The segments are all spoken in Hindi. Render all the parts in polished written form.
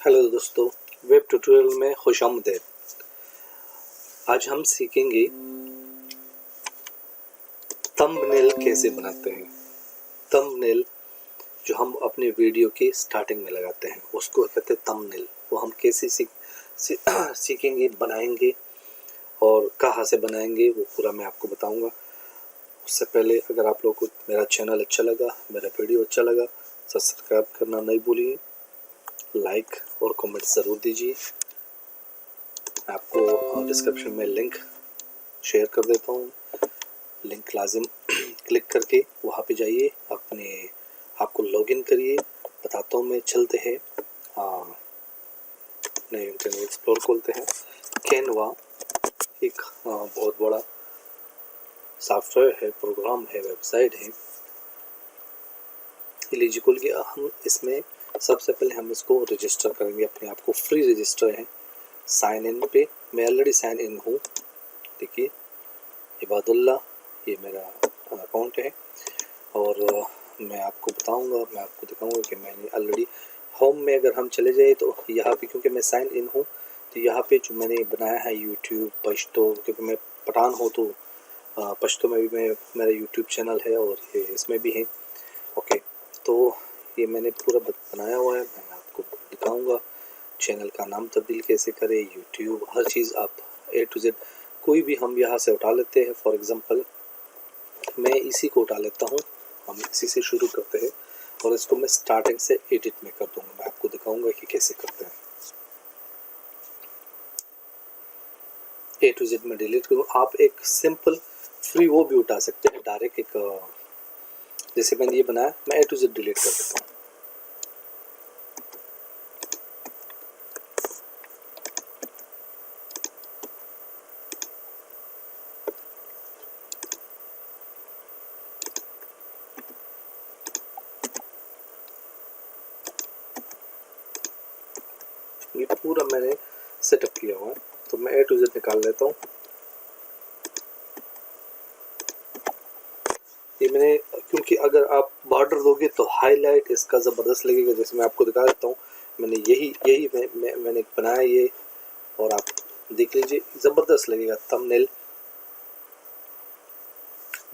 हेलो दोस्तों, वेब ट्यूटोरियल में खुशामदीद। आज हम सीखेंगे थंबनेल कैसे बनाते हैं। थंबनेल जो हम अपने वीडियो की स्टार्टिंग में लगाते हैं उसको कहते हैं थंबनेल। वो हम कैसे सीखेंगे, बनाएंगे और कहाँ से बनाएंगे वो पूरा मैं आपको बताऊंगा। उससे पहले अगर आप लोगों को मेरा चैनल अच्छा लगा, मेरा वीडियो अच्छा लगा, सब्सक्राइब करना नहीं भूलिए, लाइक और कमेंट ज़रूर दीजिए। आपको डिस्क्रिप्शन में लिंक शेयर कर देता हूँ, लिंक लाजिम क्लिक करके वहाँ पे जाइए, आपको लॉगिन करिए। बताता हूँ मैं, चलते हैं अपने इंटरनेट एक्सप्लोर खोलते हैं। कैनवा एक बहुत बड़ा सॉफ्टवेयर है, प्रोग्राम है, वेबसाइट है। एलिजिबल कि हम इसमें सबसे पहले हम इसको रजिस्टर करेंगे, अपने आप को फ्री रजिस्टर है। साइन इन पे मैं ऑलरेडी साइन इन हूँ। देखिए इबादुल्ला, ये मेरा अकाउंट है और मैं आपको दिखाऊंगा कि मैंने ऑलरेडी होम में अगर हम चले जाए तो यहाँ पे, क्योंकि मैं साइन इन हूँ तो यहाँ पे जो मैंने बनाया है यूट्यूब पश्तो, क्योंकि मैं पठान हूँ तो पश्तो में भी मेरा यूट्यूब चैनल है और ये इसमें भी है। ओके, तो ये मैंने पूरा बनाया हुआ है, मैं आपको दिखाऊंगा। चैनल का नाम तब्दील कैसे करें, यूट्यूब, हर चीज़ आप A to Z कोई भी हम यहाँ से उठा लेते हैं। फॉर एग्ज़ाम्पल मैं इसी को उठा लेता हूँ, हम इसी से शुरू करते हैं और इसको मैं स्टार्टिंग से एडिट में कर दूँगा। मैं आपको दिखाऊंगा कि कैसे करते हैं। A to Z में डिलीट करूँ। आप एक सिंपल फ्री वो भी उठा सकते हैं, डायरेक्ट एक जैसे मैंने ये बनाया, मैं A to Z डिलीट कर देता हूँ। ये पूरा मैंने सेटअप किया हुआ है तो मैं A to Z निकाल लेता हूँ। ये मैंने, क्योंकि अगर आप बॉर्डर दोगे तो हाईलाइट इसका ज़बरदस्त लगेगा। जैसे मैं आपको दिखा देता हूँ, मैंने यही मैंने बनाया ये, और आप देख लीजिए ज़बरदस्त लगेगा। थंबनेल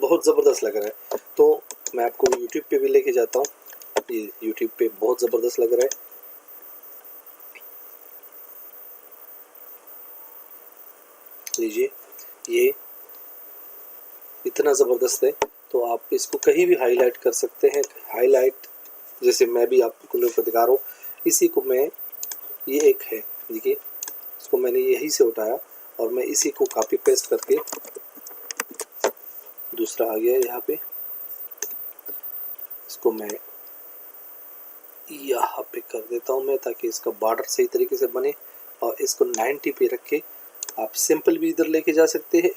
बहुत ज़बरदस्त लग रहा है। तो मैं आपको यूट्यूब पे भी लेके जाता हूँ। ये यूट्यूब पे बहुत ज़बरदस्त लग रहा है। लीजिए, ये इतना ज़बरदस्त है तो आप इसको कहीं भी हाईलाइट कर सकते हैं। हाईलाइट जैसे मैं भी आपको दिखा रहा हूँ, इसी को मैं, ये एक है, देखिए इसको मैंने यहीं से उठाया और मैं इसी को कॉपी पेस्ट करके दूसरा आ गया यहाँ पे, इसको मैं यहाँ पे कर देता हूँ मैं, ताकि इसका बॉर्डर सही तरीके से बने। और इसको 90 पे रख के आप सिंपल भी इधर लेके जा सकते हैं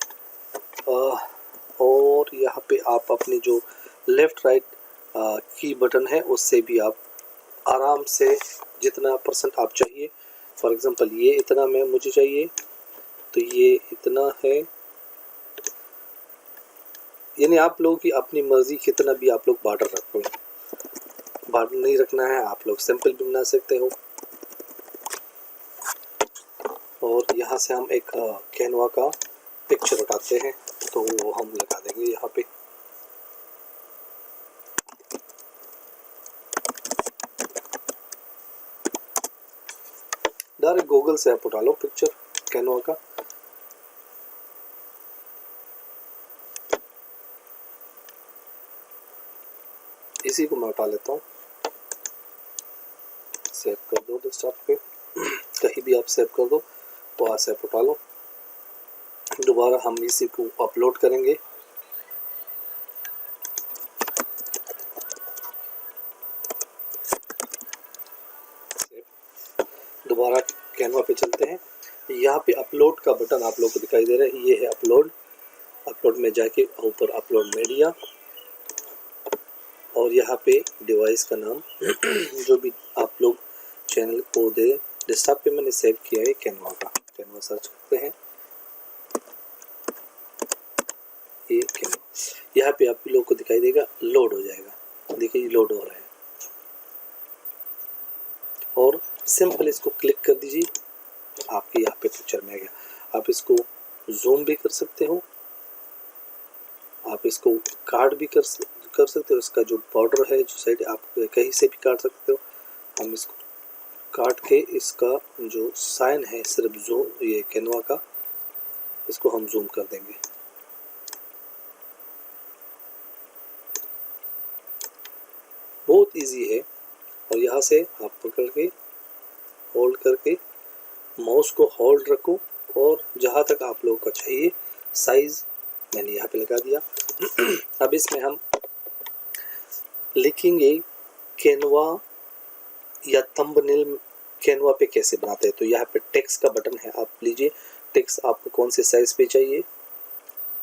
और यहाँ पे आप अपनी जो लेफ़्ट राइट की बटन है उससे भी आप आराम से जितना % आप चाहिए। फॉर एग्ज़ाम्पल ये इतना मुझे चाहिए तो ये इतना है, यानी आप लोगों की अपनी मर्ज़ी, कितना भी आप लोग बॉर्डर रखो। बॉर्डर नहीं रखना है आप लोग सिंपल भी बना सकते हो। और यहाँ से हम एक कैनवा का पिक्चर उठाते हैं तो वो हम लगा देंगे यहाँ पे। डायरेक्ट गूगल से आप उठा लो पिक्चर कैनवा का। इसी को मैं उठा लेता हूँ, सेव कर दो डेस्कटॉप पे, कहीं भी आप सेव कर दो, वहाँ से आप उठा लो। दोबारा हम इसी को अपलोड करेंगे। दोबारा कैनवा पे चलते हैं। यहाँ पे अपलोड का बटन आप लोगों को दिखाई दे रहा है, ये है अपलोड। अपलोड में जाके ऊपर अपलोड मीडिया और यहाँ पे डिवाइस का नाम जो भी आप लोग चैनल को दे। डेस्कटॉप पे मैंने सेव किया है कैनवा का, कैनवा सर्च करते हैं, ये कैनवा। यहाँ पे आप लोग को दिखाई देगा, लोड हो जाएगा। देखिए ये लोड हो रहा है और सिंपल इसको क्लिक कर दीजिए, आपके यहाँ पे पिक्चर में आ गया। आप इसको जूम भी कर सकते हो, आप इसको काट भी कर सकते हो। इसका जो बॉर्डर है, जो साइड, आप कहीं से भी काट सकते हो। हम इसको काट के इसका जो साइन है सिर्फ जो ये कैनवा का, इसको हम जूम कर देंगे। बहुत इजी है। और यहाँ से आप पकड़ के होल्ड करके माउस को होल्ड रखो और जहाँ तक आप लोगों को चाहिए साइज मैंने यहाँ पे लगा दिया। अब इसमें हम लिखेंगे कैनवा या थंबनेल कैनवा पे कैसे बनाते हैं। तो यहाँ पे टेक्स्ट का बटन है, आप लीजिए टेक्स्ट आपको कौन से साइज पे चाहिए।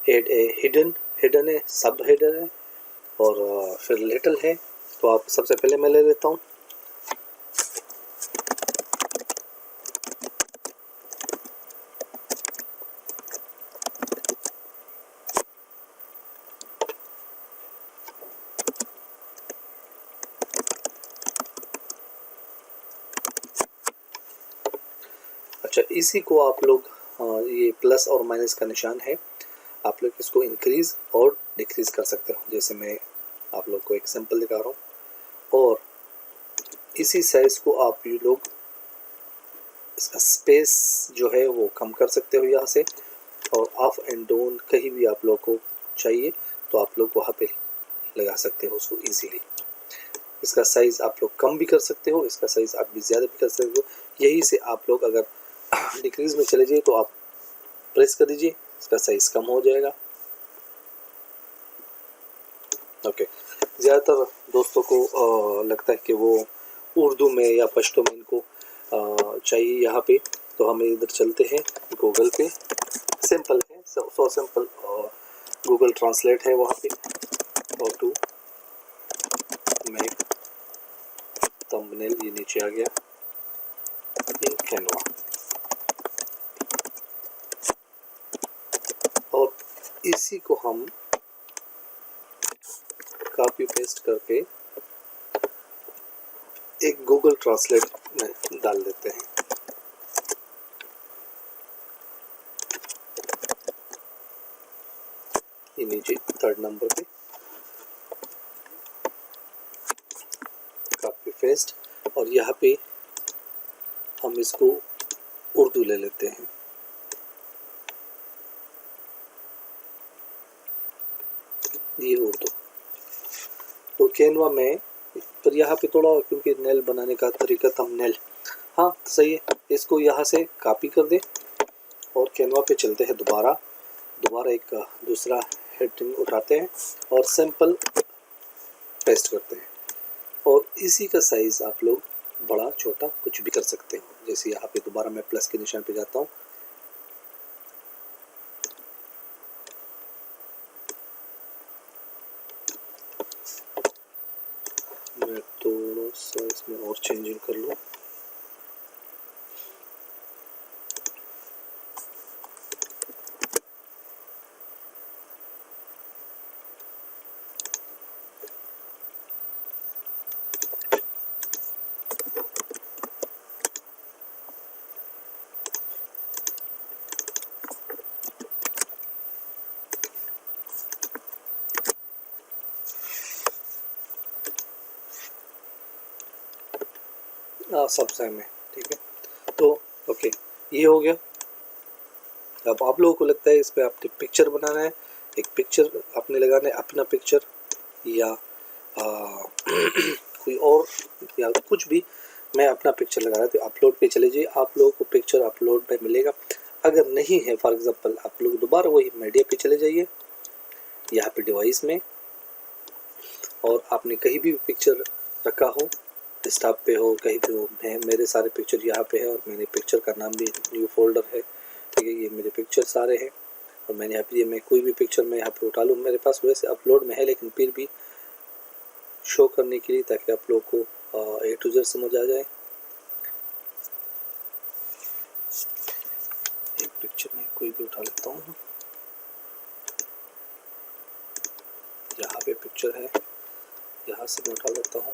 एड ए हिडन है, सब हिडन है और फिर लिटिल है। तो आप सबसे पहले मैं ले लेता हूँ। अच्छा, इसी को आप लोग ये प्लस और माइनस का निशान है, आप लोग इसको इंक्रीज और डिक्रीज कर सकते हो। जैसे मैं आप लोग को एक सिंपल दिखा रहा हूँ। और इसी साइज को आप ये लोग इसका स्पेस जो है वो कम कर सकते हो यहाँ से, और अप एंड डाउन कहीं भी आप लोग को चाहिए तो आप लोग वहाँ पे लगा सकते हो उसको इजीली। इसका साइज़ आप लोग कम भी कर सकते हो, इसका साइज़ आप भी ज़्यादा भी कर सकते हो। यही से आप लोग अगर डिक्रीज में चले जाइए तो आप प्रेस कर दीजिए, इसका साइज़ कम हो जाएगा। ओके, ज़्यादातर दोस्तों को लगता है कि वो उर्दू में या पश्तो में इनको चाहिए यहाँ पे, तो हम इधर चलते हैं गूगल पे। सिंपल है, सो सिंपल, गूगल ट्रांसलेट है वहाँ पे। हाउ टू मेक थंबनेल, ये नीचे आ गया इन कैनवा। और इसी को हम कॉपी पेस्ट करके एक गूगल ट्रांसलेट में डाल देते हैं। ये नीचे 3rd नंबर पे कॉपी पेस्ट, और यहाँ पे हम इसको उर्दू ले लेते हैं। ये उर्दू तो कैनवा में, पर यहाँ पे थोड़ा क्योंकि नेल बनाने का तरीका थंबनेल, हाँ सही है। इसको यहाँ से कॉपी कर दे और कैनवा पे चलते हैं दोबारा एक दूसरा हेडिंग उठाते हैं और सिंपल पेस्ट करते हैं। और इसी का साइज़ आप लोग बड़ा छोटा कुछ भी कर सकते हो। जैसे यहाँ पे दोबारा मैं प्लस के निशान पे जाता हूँ, मैं थोड़ा सा इसमें और चेंजिंग कर लूँ। सब सेम है, ठीक है। तो ओके, ये हो गया। अब आप लोगों को लगता है इस पे आपने पिक्चर बनाना है, एक पिक्चर आपने लगाना है, अपना पिक्चर या कोई और या कुछ भी। मैं अपना पिक्चर लगा रहा था, तो अपलोड पे चले जाइए, आप लोगों को पिक्चर अपलोड पे मिलेगा। अगर नहीं है, फॉर एग्जांपल, आप लोग दोबारा वही मीडिया पे चले जाइए, यहाँ पे डिवाइस में, और आपने कहीं भी पिक्चर रखा हो, डेस्कटॉप पे हो, कहीं भी हो, मेरे सारे पिक्चर यहाँ पे है और मेरे पिक्चर का नाम भी न्यू फोल्डर है, ठीक है। ये मेरे पिक्चर सारे हैं और मैंने यहाँ पे, मैं कोई भी पिक्चर मैं यहाँ पे उठा लूँ, मेरे पास वैसे अपलोड में है लेकिन फिर भी शो करने के लिए, ताकि आप लोग को A to Z समझ आ जाए। एक पिक्चर में कोई भी उठा लेता हूँ, यहाँ पे पिक्चर है, यहाँ से मैं उठा लेता हूँ।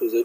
to Z۔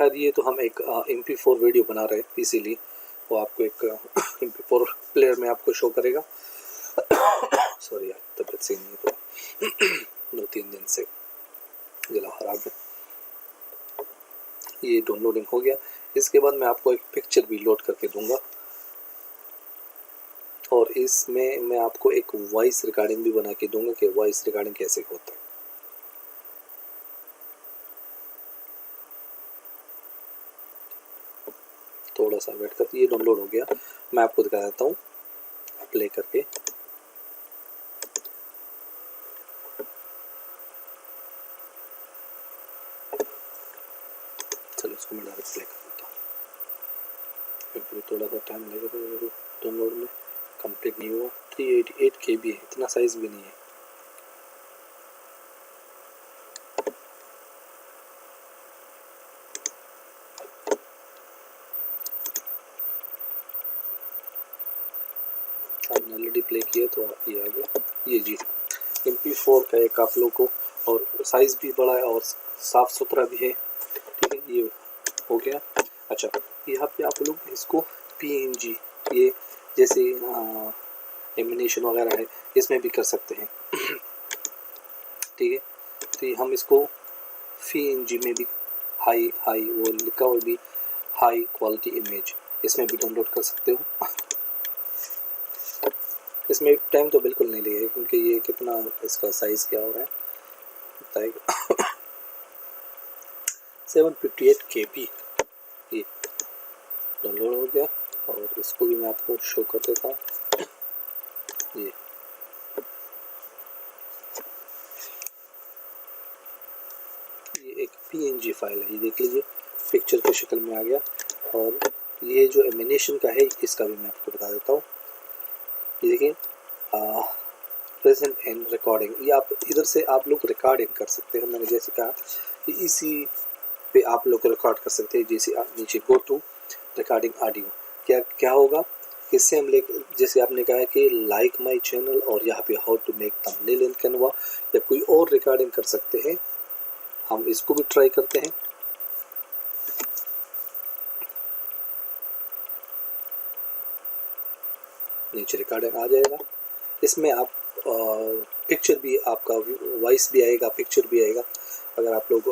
खैर ये तो हम एक MP4 वीडियो बना रहे हैं, इसीलिए वो आपको एक MP4 प्लेयर में आपको शो करेगा। सॉरी यार, तबीयत सही नहीं है तो 2-3 दिन से गला खराब है। ये डाउनलोडिंग हो गया। इसके बाद मैं आपको एक पिक्चर भी लोड करके दूंगा और इसमें मैं आपको एक वॉइस रिकॉर्डिंग भी बना के दूंगा कि वॉइस रिकॉर्डिंग कैसे होता है। थोड़ा सा वेट करते, ये डाउनलोड हो गया, मैं आपको दिखा देता हूँ प्ले करके। चलो इसको मैं डायरेक्ट प्ले कर देता हूँ, क्योंकि थोड़ा सा टाइम लगेगा डाउनलोड में, कंप्लीट नहीं हुआ। 388 KB है, इतना साइज भी नहीं है। आपने ऑलरेडी प्ले किया तो आप ये आ गया। ये जी MP4 का एक आप लोग को, और साइज़ भी बड़ा है और साफ़ सुथरा भी है। ठीक है, ये हो गया। अच्छा, यहाँ पे आप लोग इसको PNG, ये जैसे एनिमेशन वगैरह है, इसमें भी कर सकते हैं। ठीक है, तो ये हम इसको PNG में भी हाई वो लिखा हुआ भी हाई क्वालिटी इमेज, इसमें भी डाउनलोड कर सकते हो। इसमें टाइम तो बिल्कुल नहीं लगेगा, क्योंकि ये कितना इसका साइज़ क्या हो रहा है बताएगा। 758 KB ये डाउनलोड हो गया, और इसको भी मैं आपको शो कर देता हूँ। ये एक PNG फाइल है, ये देख लीजिए, पिक्चर की शक्ल में आ गया। और ये जो एनिमेशन का है, इसका भी मैं आपको बता देता हूँ। ये देखिए, प्रेजेंट एंड रिकॉर्डिंग, ये आप इधर से आप लोग रिकॉर्डिंग कर सकते हैं। मैंने जैसे कहा कि इसी पे आप लोग रिकॉर्ड कर सकते हैं। जैसे आप नीचे गो टू रिकॉर्डिंग ऑडियो, क्या क्या होगा इससे हम जैसे आपने कहा कि लाइक माय चैनल, और यहाँ पे how to make thumbnail in Canva, या कोई और रिकॉर्डिंग कर सकते हैं। हम इसको भी ट्राई करते हैं। नीचे रिकॉर्डिंग आ जाएगा, इसमें आप पिक्चर भी, आपका वॉइस भी आएगा, पिक्चर भी आएगा। अगर आप लोग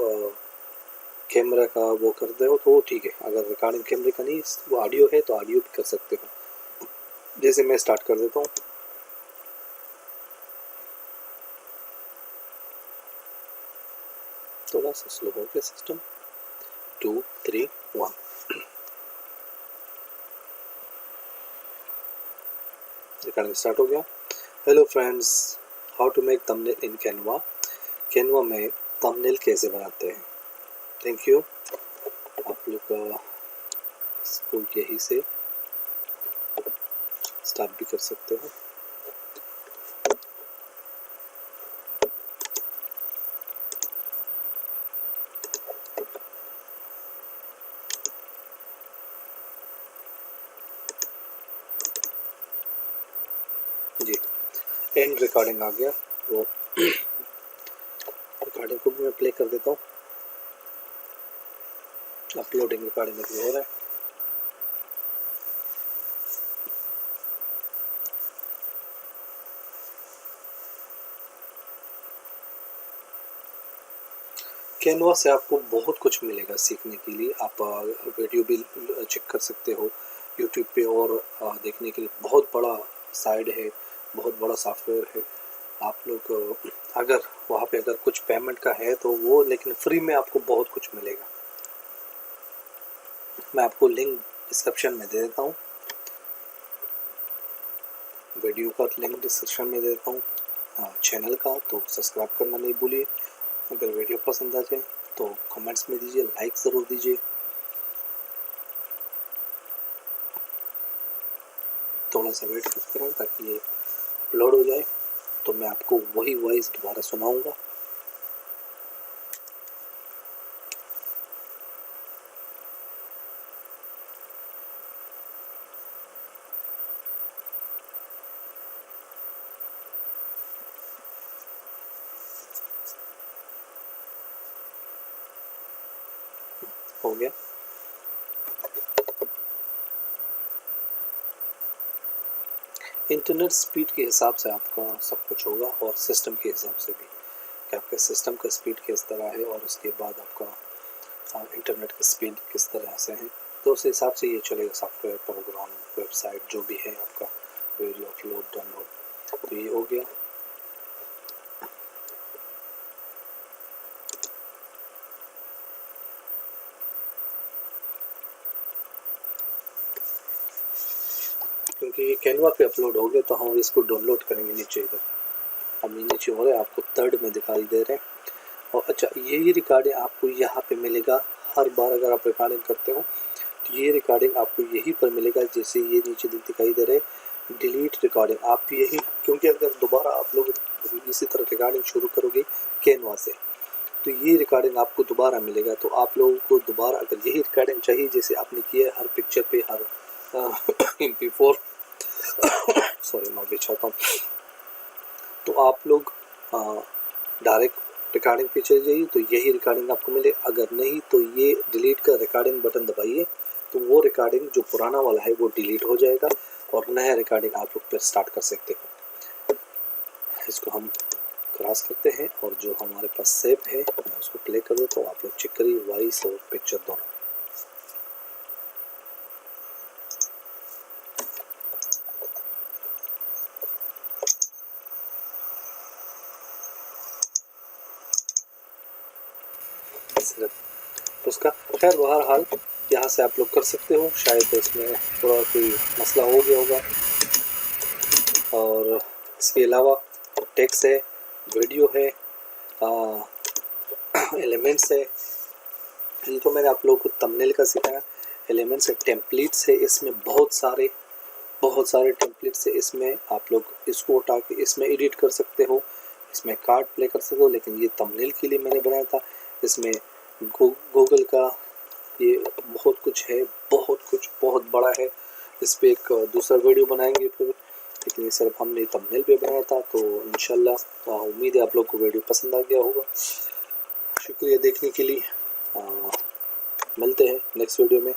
कैमरा का वो करते हो तो ठीक है, अगर रिकॉर्डिंग कैमरे का नहीं, वो ऑडियो है तो ऑडियो भी कर सकते हो। जैसे मैं स्टार्ट कर देता हूँ। थोड़ा सा स्लो हो गया सिस्टम। 2 3 1 रिकॉर्डिंग स्टार्ट हो गया। Hello friends, how to make thumbnail in Canva. Canva में थंबनेल कैसे बनाते हैं। Thank you. आप लोग का इसको यही से स्टार्ट भी कर सकते हो। जी, एंड रिकॉर्डिंग आ गया, वो रिकॉर्डिंग को भी मैं प्ले कर देता हूँ। अपलोडिंग रिकॉर्डिंग में भी हो रहा है। कैनवा से आपको बहुत कुछ मिलेगा सीखने के लिए। आप वीडियो भी चेक कर सकते हो यूट्यूब पे, और देखने के लिए बहुत बड़ा साइट है, बहुत बड़ा सॉफ्टवेयर है। आप लोग अगर वहाँ पे अगर कुछ पेमेंट का है तो वो, लेकिन फ्री में आपको बहुत कुछ मिलेगा। मैं आपको लिंक डिस्क्रिप्शन में दे देता हूँ, वीडियो का लिंक डिस्क्रिप्शन में दे देता हूँ। चैनल का तो सब्सक्राइब करना नहीं भूलिए। अगर वीडियो पसंद आ जाए तो कमेंट्स में दीजिए, लाइक ज़रूर दीजिए। थोड़ा सा वेट करते रहें ताकि ये अपलोड हो जाए, तो मैं आपको वही वॉइस दोबारा सुनाऊंगा। हो गया। इंटरनेट स्पीड के हिसाब से आपका सब कुछ होगा और सिस्टम के हिसाब से भी कि आपके सिस्टम का स्पीड किस तरह है और उसके बाद आपका इंटरनेट की स्पीड किस तरह से है, तो उस हिसाब से ये चलेगा सॉफ्टवेयर, प्रोग्राम, वेबसाइट जो भी है आपका वीडियो अपलोड डाउनलोड। तो ये हो गया। क्योंकि ये कैनवा पे अपलोड हो गया तो हम इसको डाउनलोड करेंगे नीचे इधर। अब नीचे हो रहा है, आपको थर्ड में दिखाई दे रहे हैं। और अच्छा, यही रिकॉर्डिंग आपको यहाँ पे मिलेगा हर बार अगर आप रिकॉर्डिंग करते हो तो ये रिकॉर्डिंग आपको यहीं पर मिलेगा। जैसे ये नीचे दिखाई दे रहे हैं डिलीट रिकॉर्डिंग, आप यही, क्योंकि अगर दोबारा आप लोग इसी तरह रिकॉर्डिंग शुरू करोगे कैनवा से तो ये रिकॉर्डिंग आपको दोबारा मिलेगा। तो आप लोगों को दोबारा अगर यही रिकॉर्डिंग चाहिए जैसे आपने किया हर पिक्चर पे, हर MP4 सॉरी मैं बिछाता हूँ, तो आप लोग डायरेक्ट रिकॉर्डिंग पे चले जाइए तो यही रिकॉर्डिंग आपको मिले। अगर नहीं तो ये डिलीट का रिकॉर्डिंग बटन दबाइए तो वो रिकॉर्डिंग जो पुराना वाला है वो डिलीट हो जाएगा और नया रिकॉर्डिंग आप लोग फिर स्टार्ट कर सकते हो। इसको हम क्रॉस करते हैं और जो हमारे पास सेव है मैं उसको प्ले कर देता हूँ, आप लोग चेक करिए वॉइस और पिक्चर दोनों। उसका खैर बहरहाल यहाँ से आप लोग कर सकते हो। शायद इसमें थोड़ा कोई मसला हो गया होगा। और इसके अलावा टेक्स्ट है, वीडियो है, एलिमेंट्स है, ये तो मैंने आप लोगों को थंबनेल का सिखाया। एलिमेंट्स है, टेम्पलेट्स है, इसमें बहुत सारे टेम्पलेट्स है। इसमें आप लोग इसको उठा के इसमें एडिट कर सकते हो, इसमें कार्ड प्ले कर सकते हो, लेकिन ये थंबनेल के लिए मैंने बनाया था। इसमें गूगल का ये बहुत कुछ है, बहुत बड़ा है। इस पर एक दूसरा वीडियो बनाएंगे फिर, लेकिन ये सिर्फ हमने थंबनेल पे बनाया था। तो इंशाल्लाह उम्मीद है आप लोग को वीडियो पसंद आ गया होगा। शुक्रिया देखने के लिए। मिलते हैं नेक्स्ट वीडियो में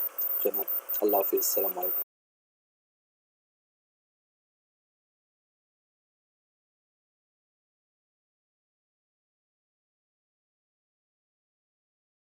जनाब। अल्लाह हाफिज़, अस्सलाम वालेकुम।